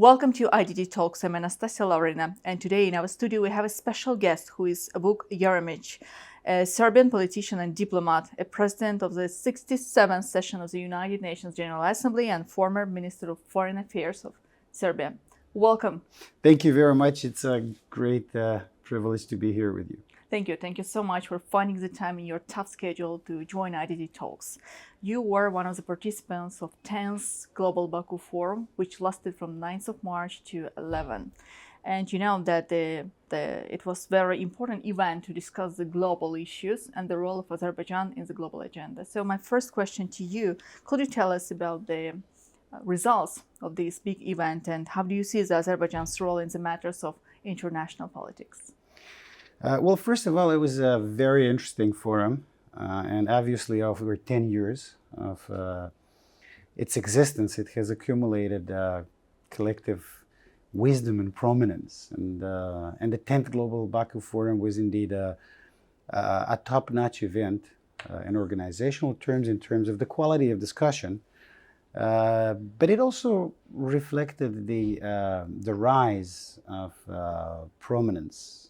Welcome to IDT Talks. I'm Anastasia Laurina, and today in our studio we have a special guest who is Vuk Jeremić, a Serbian politician and diplomat, a president of the 67th session of the United Nations General Assembly and former Minister of Foreign Affairs of Serbia. Welcome. Thank you very much. It's a great privilege to be here with you. Thank you. Thank you so much for finding the time in your tough schedule to join IDT Talks. You were one of the participants of 10th Global Baku Forum, which lasted from 9th of March to 11. And you know that it was a very important event to discuss the global issues and the role of Azerbaijan in the global agenda. So my first question to you, could you tell us about the results of this big event and how do you see Azerbaijan's role in the matters of international politics? Well, first of all, it was a very interesting forum, and obviously over 10 years of its existence, it has accumulated collective wisdom and prominence. And the 10th Global Baku Forum was indeed a top-notch event in organizational terms, in terms of the quality of discussion. But it also reflected the rise of prominence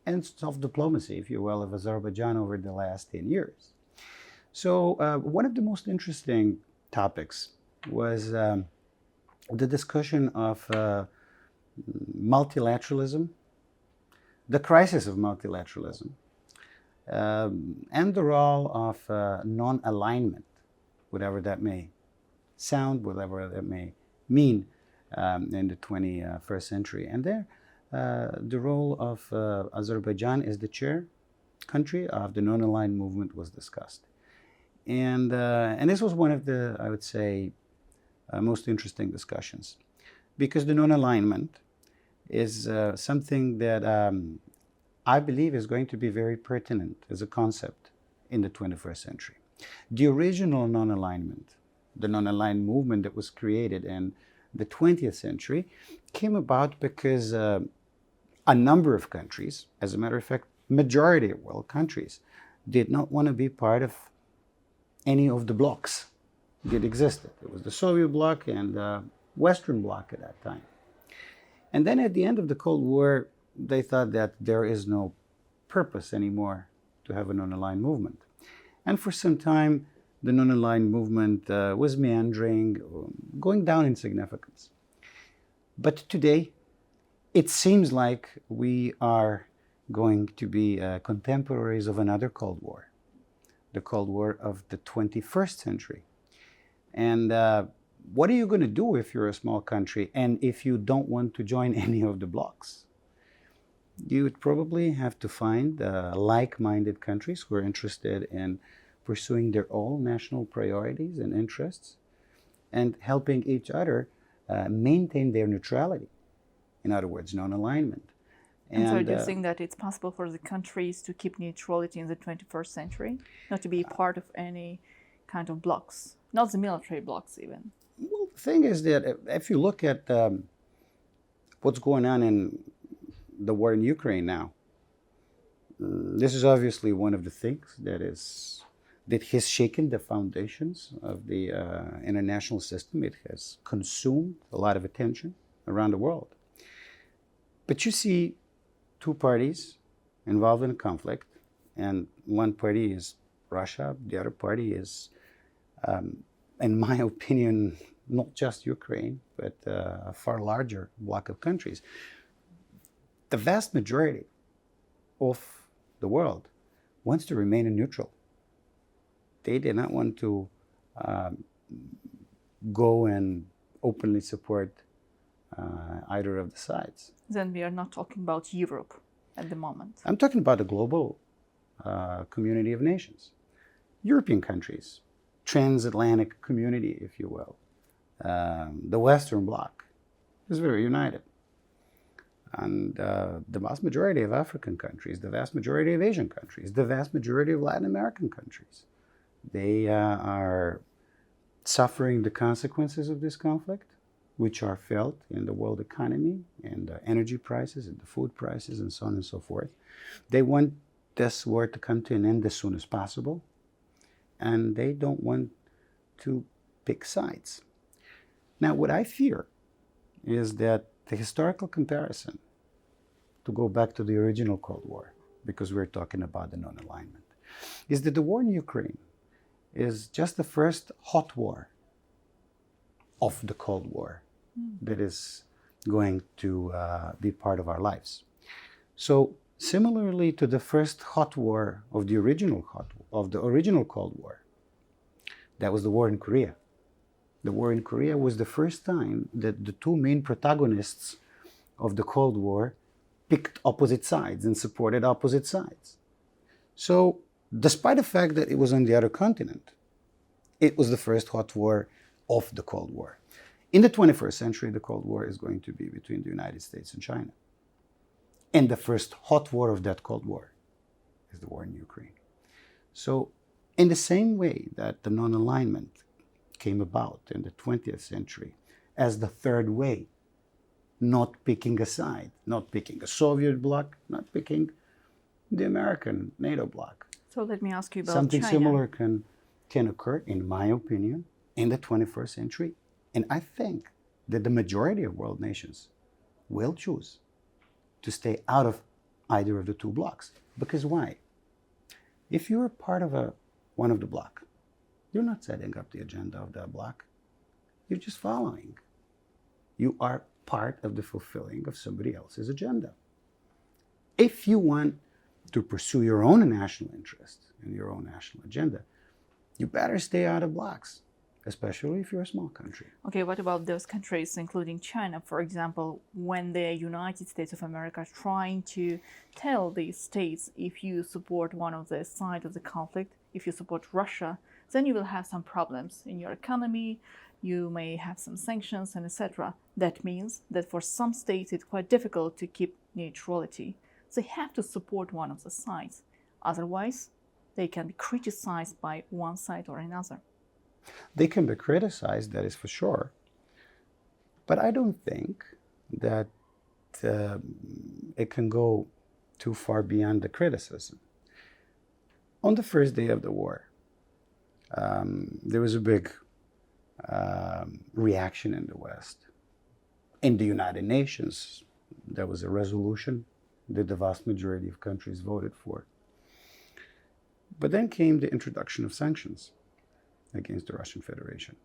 and soft diplomacy, if you will, of Azerbaijan over the last 10 years. So one of the most interesting topics was the discussion of multilateralism, the crisis of multilateralism, and the role of non-alignment, whatever that may sound, whatever that may mean in the 21st century. And there, the role of Azerbaijan as the chair country of the non-aligned movement was discussed. And this was one of the, I would say, most interesting discussions, because the non-alignment is something that I believe is going to be very pertinent as a concept in the 21st century. The original non-alignment, the non-aligned movement that was created in the 20th century, came about because a number of countries, as a matter of fact, majority of world countries, did not want to be part of any of the blocs that existed. It was the Soviet bloc and the Western bloc at that time. And then at the end of the Cold War, they thought that there is no purpose anymore to have a non-aligned movement. And for some time, the non-aligned movement was meandering, going down in significance. But today, it seems like we are going to be contemporaries of another Cold War, the Cold War of the 21st century. And what are you going to do if you're a small country and if you don't want to join any of the blocs? You would probably have to find like-minded countries who are interested in pursuing their own national priorities and interests and helping each other maintain their neutrality. In other words, non-alignment. And so do you think that it's possible for the countries to keep neutrality in the 21st century, not to be part of any kind of blocs, not the military blocs even? Well, the thing is that if you look at what's going on in the war in Ukraine now, this is obviously one of the things that has shaken the foundations of the international system. It has consumed a lot of attention around the world. But you see two parties involved in a conflict, and one party is Russia, the other party is, in my opinion, not just Ukraine, but a far larger bloc of countries. The vast majority of the world wants to remain neutral. They did not want to go and openly support either of the sides. Then we are not talking about Europe at the moment. I'm talking about a global community of nations. European countries, transatlantic community, if you will. The Western Bloc is very united. And the vast majority of African countries, the vast majority of Asian countries, the vast majority of Latin American countries, they are suffering the consequences of this conflict, which are felt in the world economy and the energy prices and the food prices and so on and so forth. They want this war to come to an end as soon as possible, and they don't want to pick sides. Now, what I fear is that the historical comparison, to go back to the original Cold War, because we're talking about the non-alignment, is that the war in Ukraine is just the first hot war of the Cold War that is going to be part of our lives. So similarly to the first hot war of the original Cold War, that was the war in Korea. The war in Korea was the first time that the two main protagonists of the Cold War picked opposite sides and supported opposite sides. So, despite the fact that it was on the other continent, it was the first hot war of the Cold War. In the 21st century, the Cold War is going to be between the United States and China. And the first hot war of that Cold War is the war in Ukraine. So, in the same way that the non-alignment came about in the 20th century as the third way, not picking a side, not picking a Soviet bloc, not picking the American NATO bloc. So let me ask you about Something China. similar can occur, in my opinion, in the 21st century. And I think that the majority of world nations will choose to stay out of either of the two blocs. Because why? If you're part of one of the bloc, you're not setting up the agenda of that bloc. You're just following. You are part of the fulfilling of somebody else's agenda. If you want to pursue your own national interest and your own national agenda, you better stay out of blocs, especially if you're a small country. Okay, what about those countries, including China, for example, when the United States of America is trying to tell these states, if you support one of the sides of the conflict, if you support Russia, then you will have some problems in your economy, you may have some sanctions, and etc. That means that for some states it's quite difficult to keep neutrality. They have to support one of the sides. Otherwise, they can be criticized by one side or another. They can be criticized, that is for sure. But I don't think that it can go too far beyond the criticism. On the first day of the war, there was a big reaction in the West. In the United Nations, there was a resolution that the vast majority of countries voted for. But then came the introduction of sanctions against the Russian Federation.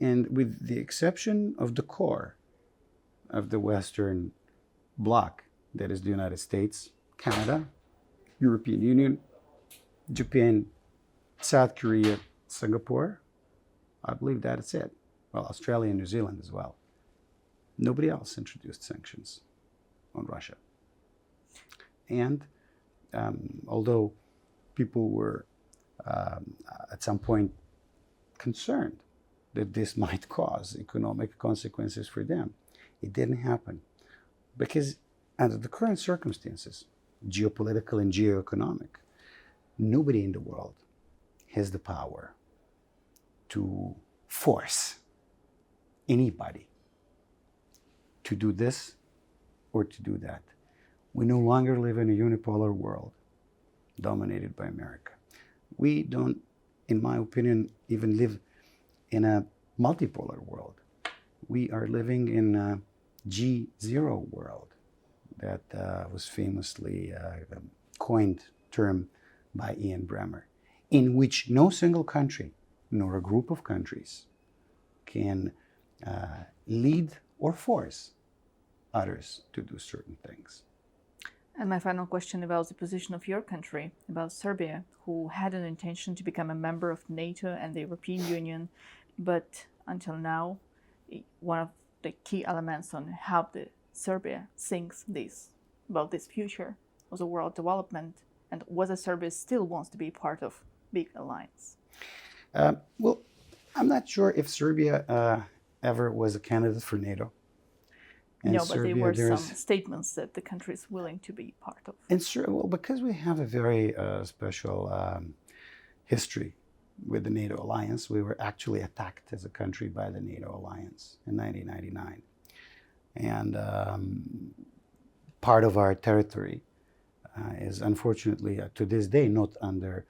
And with the exception of the core of the Western bloc, that is the United States, Canada, European Union, Japan, South Korea, Singapore, I believe that's it. Well, Australia and New Zealand as well. Nobody else introduced sanctions on Russia. And although people were at some point concerned that this might cause economic consequences for them, it didn't happen. Because under the current circumstances, geopolitical and geoeconomic, nobody in the world has the power to force anybody to do this or to do that. We no longer live in a unipolar world dominated by America. We don't, in my opinion, even live in a multipolar world. We are living in a G0 world that was famously coined term by Ian Bremmer, in which no single country nor a group of countries can lead or force others to do certain things. And my final question about the position of your country, about Serbia, who had an intention to become a member of NATO and the European Union, but until now, one of the key elements on how Serbia thinks about this future of the world development, and whether Serbia still wants to be part of big alliance. Well, I'm not sure if Serbia ever was a candidate for NATO. And no, but there were some statements that the country is willing to be part of. And well, because we have a very special history with the NATO alliance, we were actually attacked as a country by the NATO alliance in 1999. And part of our territory is unfortunately to this day not under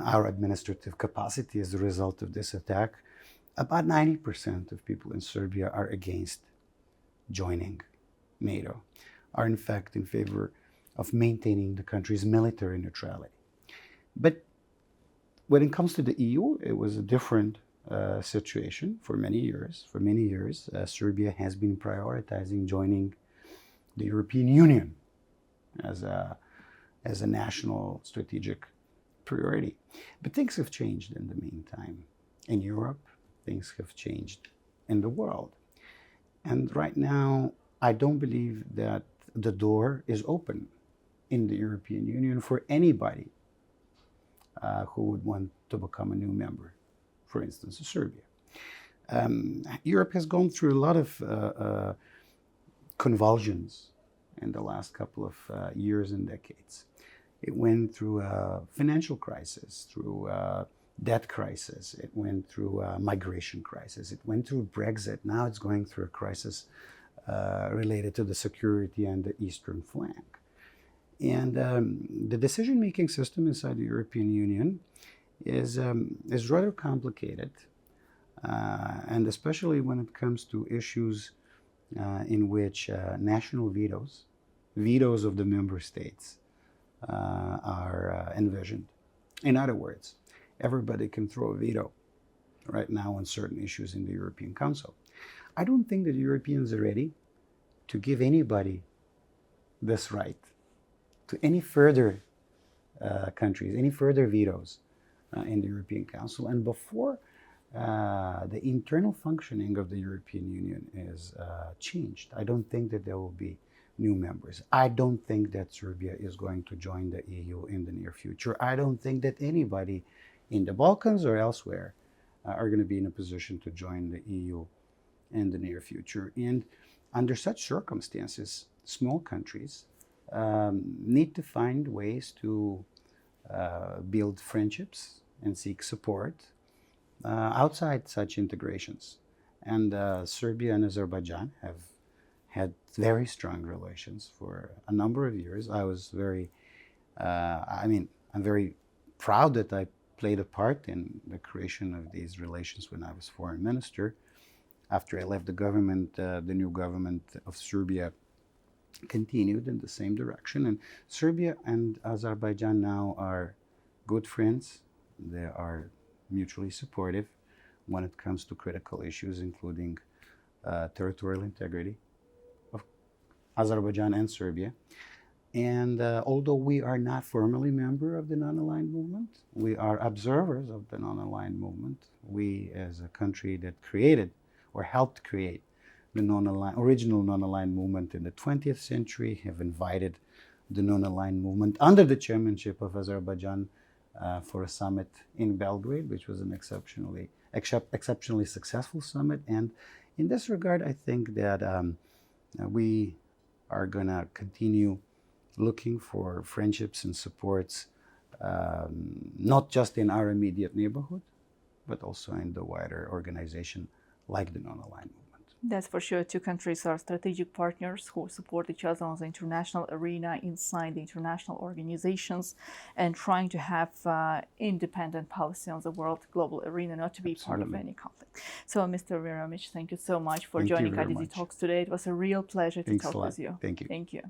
our administrative capacity as a result of this attack. About 90% of people in Serbia are against joining NATO are in fact in favor of maintaining the country's military neutrality. But when it comes to the EU, it was a different situation for many years. For many years, Serbia has been prioritizing joining the European Union as a national strategic priority. But things have changed in the meantime. In Europe, things have changed in the world. And right now, I don't believe that the door is open in the European Union for anybody who would want to become a new member, for instance, Serbia. Europe has gone through a lot of convulsions in the last couple of years and decades. It went through a financial crisis, through a debt crisis. It went through a migration crisis. It went through Brexit. Now it's going through a crisis related to the security and the eastern flank. And the decision-making system inside the European Union is rather complicated, and especially when it comes to issues in which national vetoes of the member states are envisioned. In other words, everybody can throw a veto right now on certain issues in the European Council. I don't think that Europeans are ready to give anybody this right to any further countries, any further vetoes in the European Council. And before the internal functioning of the European Union is changed, I don't think that there will be new members. I don't think that Serbia is going to join the EU in the near future. I don't think that anybody in the Balkans or elsewhere are going to be in a position to join the EU in the near future. And under such circumstances, small countries need to find ways to build friendships and seek support outside such integrations. And Serbia and Azerbaijan have had very strong relations for a number of years. I'm very proud that I played a part in the creation of these relations when I was foreign minister. After I left the government, the new government of Serbia continued in the same direction. And Serbia and Azerbaijan now are good friends. They are mutually supportive when it comes to critical issues, including territorial integrity of Azerbaijan and Serbia. And although we are not formally member of the non-aligned movement, we are observers of the non-aligned movement. We, as a country that created or helped create the original non-aligned movement in the 20th century, have invited the non-aligned movement under the chairmanship of Azerbaijan for a summit in Belgrade, which was an exceptionally successful summit. And in this regard, I think that we are going to continue looking for friendships and supports, not just in our immediate neighborhood, but also in the wider organization like the non-aligned movement. That's for sure. Two countries are strategic partners who support each other on the international arena, inside the international organizations, and trying to have independent policy on the world global arena, not to be part of any conflict. So, Mr. Jeremić, thank you so much for joining IDT Talks today. It was a real pleasure to talk with you. Thank you. Thank you.